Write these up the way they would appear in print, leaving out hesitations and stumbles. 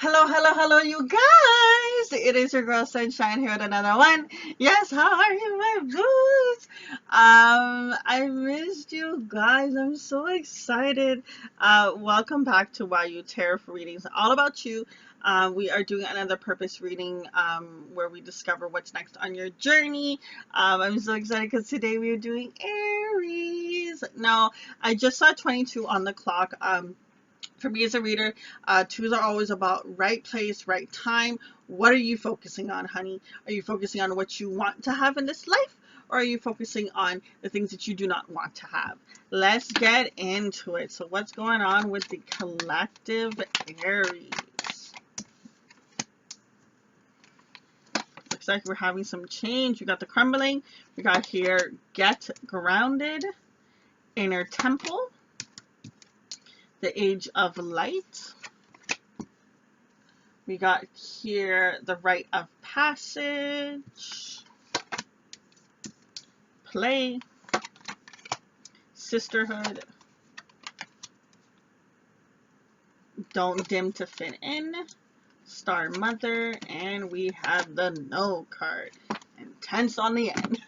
Hello, hello, hello, you guys! It is your girl Sunshine here with another one. Yes, how are you, my boots? I missed you guys. I'm so excited. Welcome back to Why You Tarot for Readings, all about you. We are doing another purpose reading where we discover what's next on your journey. I'm so excited because today we are doing Aries. Now, I just saw 22 on the clock. For me as a reader, twos are always about right place, right time. What are you focusing on, honey? Are you focusing on what you want to have in this life? Or are you focusing on the things that you do not want to have? Let's get into it. So what's going on with the collective Aries? Looks like we're having some change. We got the crumbling. We got here get grounded, inner temple, the age of light. We got here the rite of passage, play, sisterhood, don't dim to fit in, star mother, and we have the no card. Intense on the end.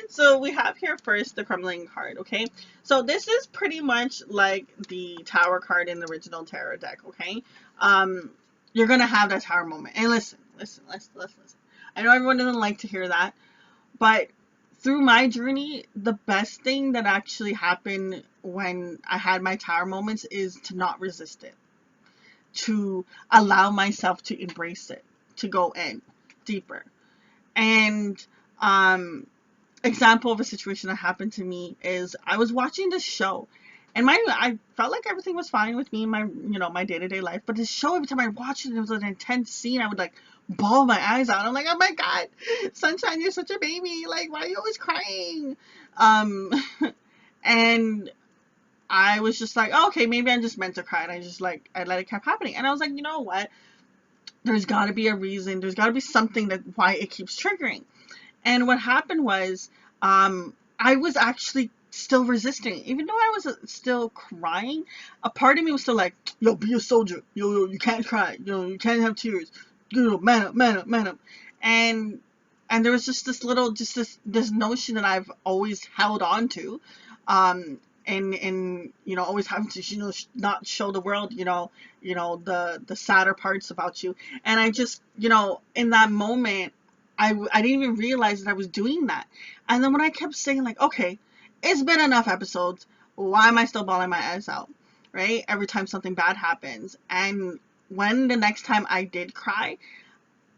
So we have here first the crumbling card, okay? So this is pretty much like the tower card in the original tarot deck, okay? You're gonna have that tower moment. And listen. I know everyone doesn't like to hear that, but through my journey, the best thing that actually happened when I had my tower moments is to not resist it, to allow myself to embrace it, to go in deeper. And example of a situation that happened to me is I was watching this show, and I felt like everything was fine with me in my day-to-day life, but this show, every time I watched it, it was an intense scene. I would like bawl my eyes out. I'm like, oh my god, Sunshine, you're such a baby, like, why are you always crying? um and I was just like, oh, okay, maybe I'm just meant to cry, and I let it keep happening, and I was like, you know what, there's got to be a reason, there's got to be something that why it keeps triggering. And what happened was, I was actually still resisting. Even though I was still crying, a part of me was still like, yo, be a soldier. Yo, you can't cry. Yo, you can't have tears. Yo, man up, man up, man up. And there was just this notion that I've always held on to. And always having to not show the world the sadder parts about you. And I just in that moment, I didn't even realize that I was doing that. And then when I kept saying, like, okay, it's been enough episodes, why am I still bawling my eyes out, right? Every time something bad happens. And when the next time I did cry,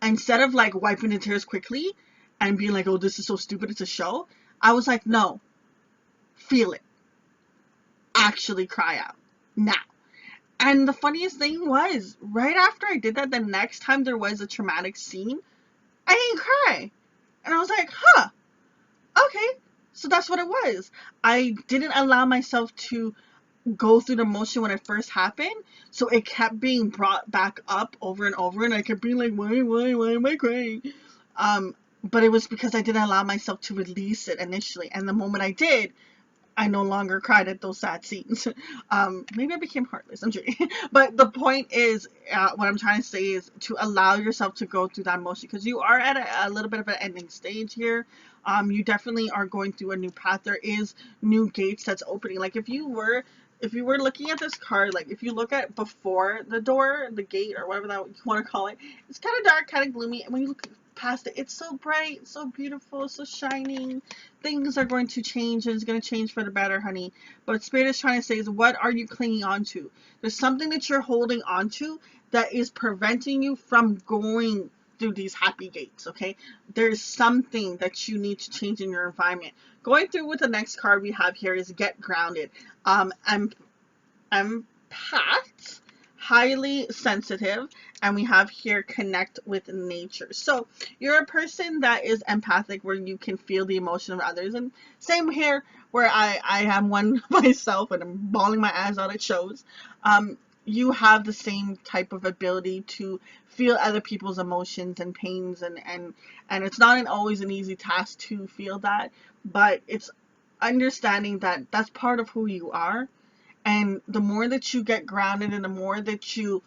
instead of like wiping the tears quickly and being like, oh, this is so stupid, it's a show, I was like, no, feel it. Actually cry out now. And the funniest thing was, right after I did that, the next time there was a traumatic scene, I didn't cry. And I was like, huh, okay. So that's what it was. I didn't allow myself to go through the motion when it first happened. So it kept being brought back up over and over. And I kept being like, why am I crying? But it was because I didn't allow myself to release it initially. And the moment I did, I no longer cried at those sad scenes. Maybe I became heartless. I'm joking. But the point is, what I'm trying to say is to allow yourself to go through that emotion, because you are at a little bit of an ending stage here. You definitely are going through a new path. There is new gates that's opening. Like if you were looking at this card, like if you look at before the door, the gate, or whatever that you want to call it, it's kind of dark, kind of gloomy. And when you look past it, it's so bright, so beautiful, so shining. Things are going to change, and it's going to change for the better, honey. But Spirit is trying to say is, what are you clinging on to? There's something that you're holding on to that is preventing you from going through these happy gates, okay? There's something that you need to change in your environment. Going through with the next card we have here is get grounded. Empath, highly sensitive, and we have here connect with nature. So you're a person that is empathic, where you can feel the emotion of others, and same here, where I am one myself and I'm bawling my eyes out. It shows. You have the same type of ability to feel other people's emotions and pains, and it's not always an easy task to feel that, but it's understanding that that's part of who you are. And the more that you get grounded, and the more that you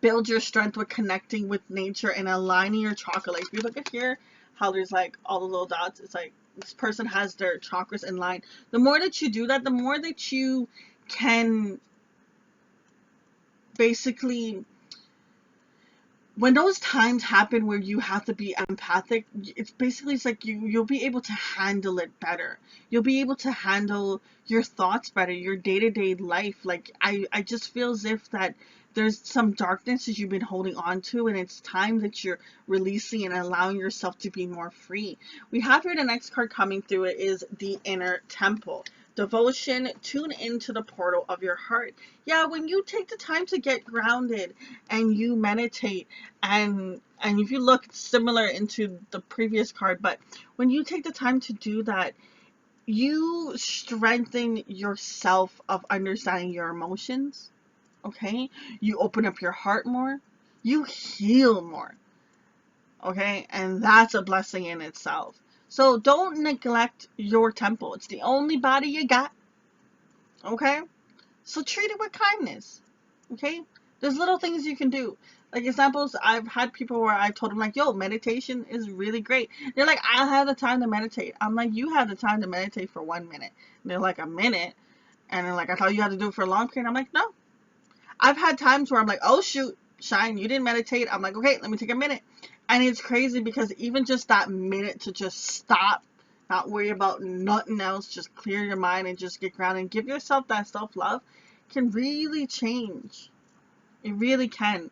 Build your strength with connecting with nature and aligning your chakra. Like if you look at here, how there's like all the little dots, it's like this person has their chakras in line. The more that you do that, the more that you can basically, when those times happen where you have to be empathic, it's like you'll be able to handle it better. You'll be able to handle your thoughts better, your day-to-day life. Like I just feel as if that there's some darkness that you've been holding on to, and it's time that you're releasing and allowing yourself to be more free. We have here the next card coming through. It is the Inner Temple. Devotion, tune into the portal of your heart. Yeah, when you take the time to get grounded and you meditate, and if you look, it's similar into the previous card, but when you take the time to do that, you strengthen yourself of understanding your emotions. Okay, you open up your heart more, you heal more. Okay, and that's a blessing in itself. So don't neglect your temple. It's the only body you got. Okay, so treat it with kindness. Okay, there's little things you can do. Like examples, I've had people where I told them like, yo, meditation is really great. They're like, I don't have the time to meditate. I'm like, you have the time to meditate for 1 minute. And they're like, a minute? And they're like, I thought you had to do it for a long period. I'm like, no. I've had times where I'm like, oh shoot, Shine, you didn't meditate. I'm like, okay, let me take a minute. And it's crazy because even just that minute to just stop, not worry about nothing else, just clear your mind and just get grounded and give yourself that self-love can really change. It really can.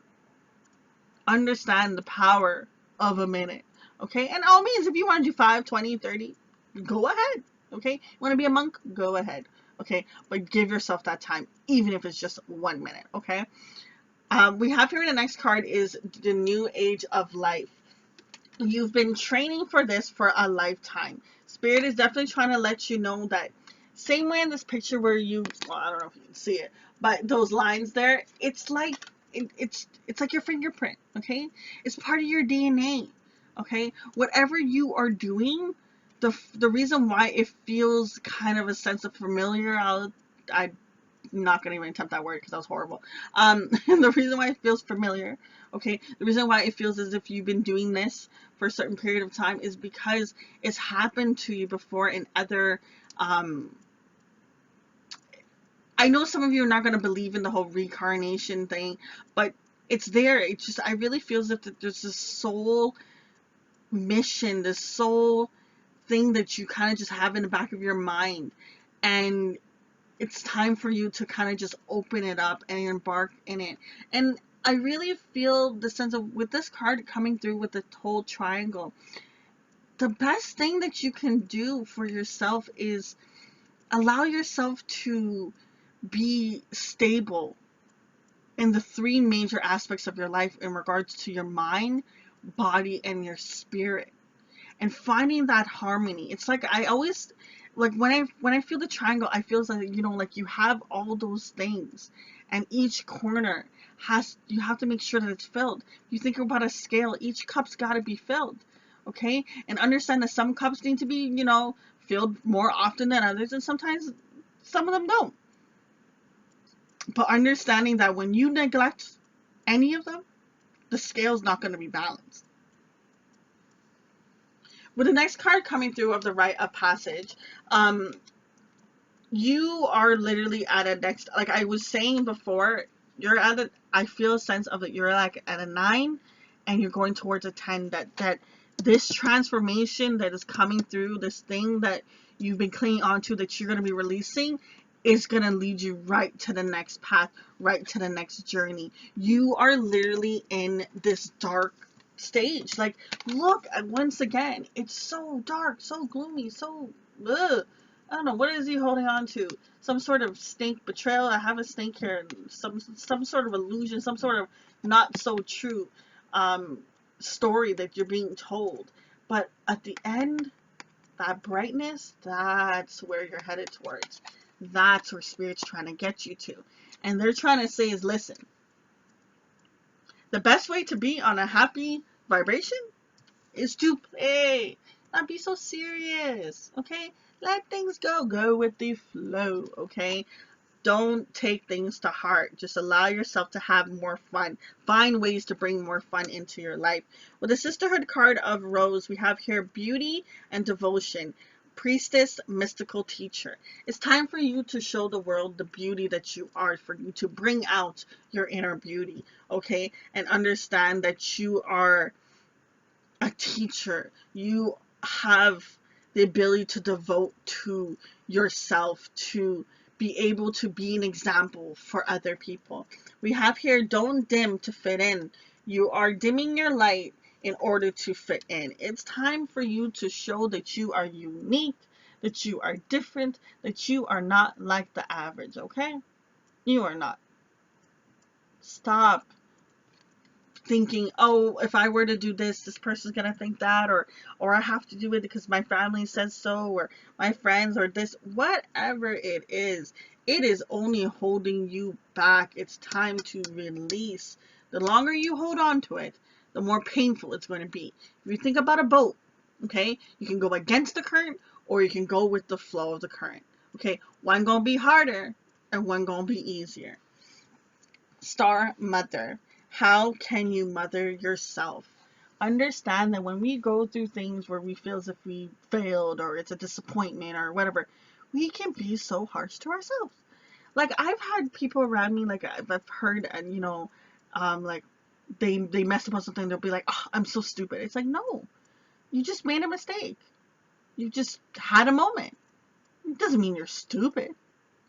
Understand the power of a minute. Okay? And all means, if you want to do 5, 20, 30, go ahead. Okay? You want to be a monk? Go ahead. Okay? But give yourself that time, even if it's just 1 minute. Okay? We have here in the next card is the New Age of Life. You've been training for this for a lifetime. Spirit is definitely trying to let you know that same way in this picture where you, well, I don't know if you can see it, but those lines there, it's like it's like your fingerprint, okay? It's part of your DNA, okay? Whatever you are doing, the reason why it feels kind of a sense of familiar, I'm not gonna even attempt that word because that was horrible. The reason why it feels familiar, okay, the reason why it feels as if you've been doing this for a certain period of time is because it's happened to you before in other, I know some of you are not going to believe in the whole reincarnation thing, but it's there. It's just, I really feel as if there's this soul mission, this soul thing that you kind of just have in the back of your mind. And it's time for you to kind of just open it up and embark in it. And I really feel the sense of, with this card coming through with the whole triangle, the best thing that you can do for yourself is allow yourself to be stable in the three major aspects of your life in regards to your mind, body, and your spirit. And finding that harmony. It's like I always, like when I feel the triangle, I feel like, you know, like you have all those things, and each corner has, you have to make sure that it's filled. You think about a scale, each cup's got to be filled, okay? And understand that some cups need to be, you know, filled more often than others, and sometimes some of them don't. But understanding that when you neglect any of them, the scale's not going to be balanced. With the next card coming through of the Rite of Passage, you are literally at a next, like I was saying before, you're at a, I feel a sense of it, you're like at a 9 and you're going towards a 10, that this transformation that is coming through, this thing that you've been clinging onto that you're going to be releasing, is going to lead you right to the next path, right to the next journey. You are literally in this dark stage. Like, look, once again, it's so dark, so gloomy, so ugh. I don't know, what is he holding on to? Some sort of snake betrayal. I have a snake here. Some sort of illusion, some sort of not so true story that you're being told. But at the end, that brightness, that's where you're headed towards. That's where Spirit's trying to get you to. And they're trying to say is, listen, the best way to be on a happy vibration is to play. Not be so serious, okay? Let things go. Go with the flow, okay? Don't take things to heart. Just allow yourself to have more fun. Find ways to bring more fun into your life. With the Sisterhood card of Rose, we have here beauty and devotion. Priestess, mystical teacher. It's time for you to show the world the beauty that you are, for you to bring out your inner beauty, okay? And understand that you are a teacher. You have the ability to devote to yourself, to be able to be an example for other people. We have here, don't dim to fit in. You are dimming your light in order to fit in. It's time for you to show that you are unique, that you are different, that you are not like the average, okay? You are not. Stop thinking, oh, if I were to do this, this person's gonna think that, or I have to do it because my family says so, or my friends, or this, whatever it is only holding you back. It's time to release. The longer you hold on to it, the more painful it's going to be. If you think about a boat, okay, you can go against the current or you can go with the flow of the current. Okay, one gonna be harder and one gonna be easier. Star mother. How can you mother yourself? Understand that when we go through things where we feel as if we failed or it's a disappointment or whatever, we can be so harsh to ourselves. Like I've had people around me, like I've heard, and like they mess up on something, they'll be like, oh, I'm so stupid. It's like, no, you just made a mistake. You just had a moment. It doesn't mean you're stupid.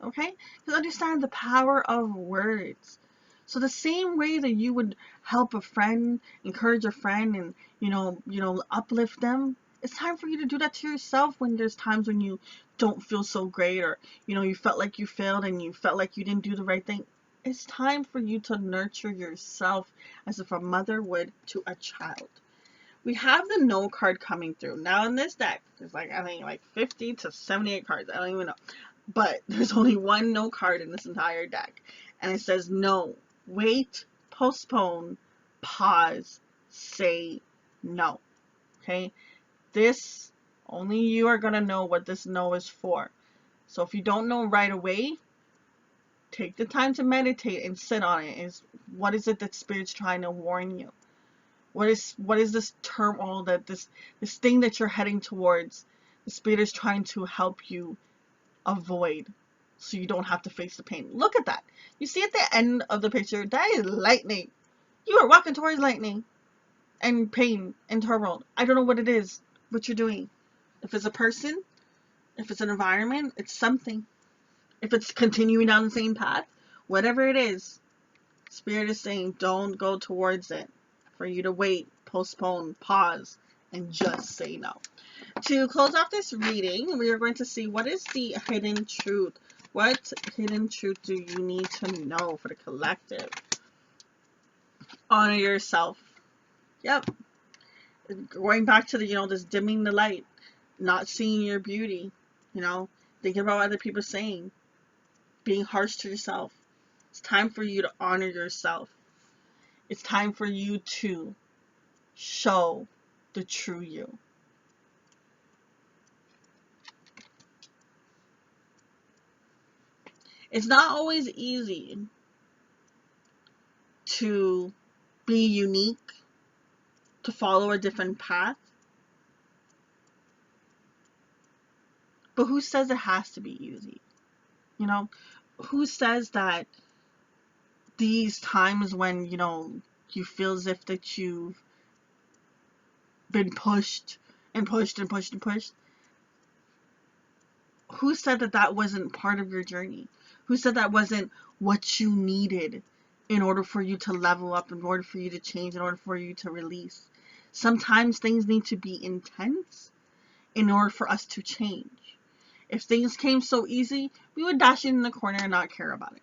Okay? Because understand the power of words. So the same way that you would help a friend, encourage a friend, and uplift them, it's time for you to do that to yourself when there's times when you don't feel so great, or you felt like you failed and you felt like you didn't do the right thing. It's time for you to nurture yourself as if a mother would to a child. We have the no card coming through. Now in this deck, there's I think 50 to 78 cards. I don't even know. But there's only one no card in this entire deck. And it says no, wait, postpone, pause, say no. Okay? This, only you are going to know what this no is for. So if you don't know right away, take the time to meditate and sit on it. What is it that Spirit's trying to warn you? What is this turmoil, that this thing that you're heading towards? The Spirit is trying to help you avoid, so you don't have to face the pain. Look at that. You see at the end of the picture, that is lightning. You are walking towards lightning and pain and turmoil. I don't know what it is, what you're doing. If it's a person, if it's an environment, it's something. If it's continuing down the same path, whatever it is, Spirit is saying don't go towards it. For you to wait, postpone, pause, and just say no. To close off this reading, we are going to see what is the hidden truth. What hidden truth do you need to know for the collective? Honor yourself. Yep. Going back to this dimming the light, not seeing your beauty, thinking about what other people are saying, being harsh to yourself. It's time for you to honor yourself. It's time for you to show the true you. It's not always easy to be unique, to follow a different path. But who says it has to be easy? Who says that these times when, you feel as if that you've been pushed and pushed and pushed and pushed, who said that that wasn't part of your journey? Who said that wasn't what you needed in order for you to level up, in order for you to change, in order for you to release? Sometimes things need to be intense in order for us to change. If things came so easy, we would dash it in the corner and not care about it.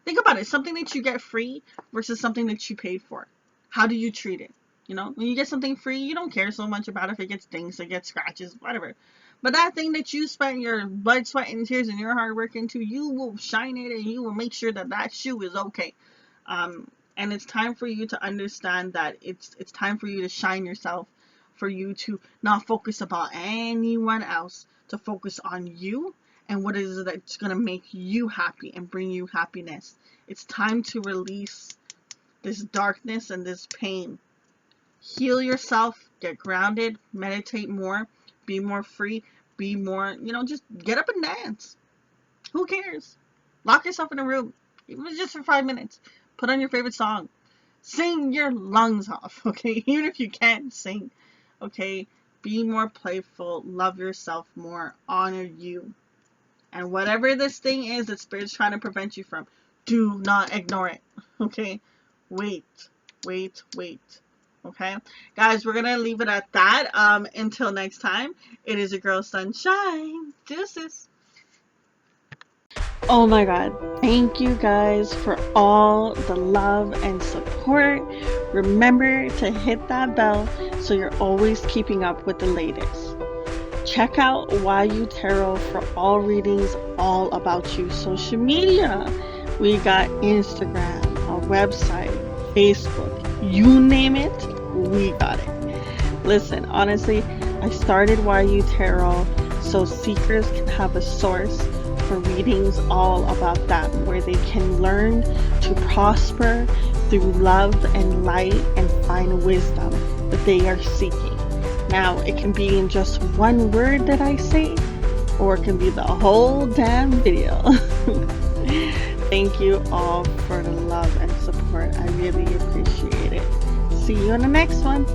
Think about it. Something that you get free versus something that you paid for. How do you treat it? When you get something free, you don't care so much about if it gets dings, it gets scratches, whatever. But that thing that you spent your blood, sweat, and tears and your hard work into, you will shine it and you will make sure that that shoe is okay. And it's time for you to understand that it's time for you to shine yourself, for you to not focus about anyone else, to focus on you and what is it that's going to make you happy and bring you happiness. It's time to release this darkness and this pain. Heal yourself, get grounded, meditate more, be more free, be more, just get up and dance. Who cares? Lock yourself in a room, even just for 5 minutes. Put on your favorite song. Sing your lungs off, okay? Even if you can't sing, okay? Be more playful, love yourself more, honor you. And whatever this thing is that Spirit's trying to prevent you from, do not ignore it, okay? Wait, wait, wait. Okay, guys, we're gonna leave it at that. Until next time, it is your girl Sunshine. Deuces. Oh my god, thank you guys for all the love and support. Remember to hit that bell so you're always keeping up with the latest. Check out YU Tarot for all readings all about you social media. We got Instagram, a website, Facebook, you name it, we got it. Listen, honestly, I started YU Tarot so seekers can have a source for readings all about them, where they can learn to prosper through love and light and find wisdom that they are seeking. Now, it can be in just one word that I say, or it can be the whole damn video. Thank you all for the love and support. I really appreciate it. See you in the next one.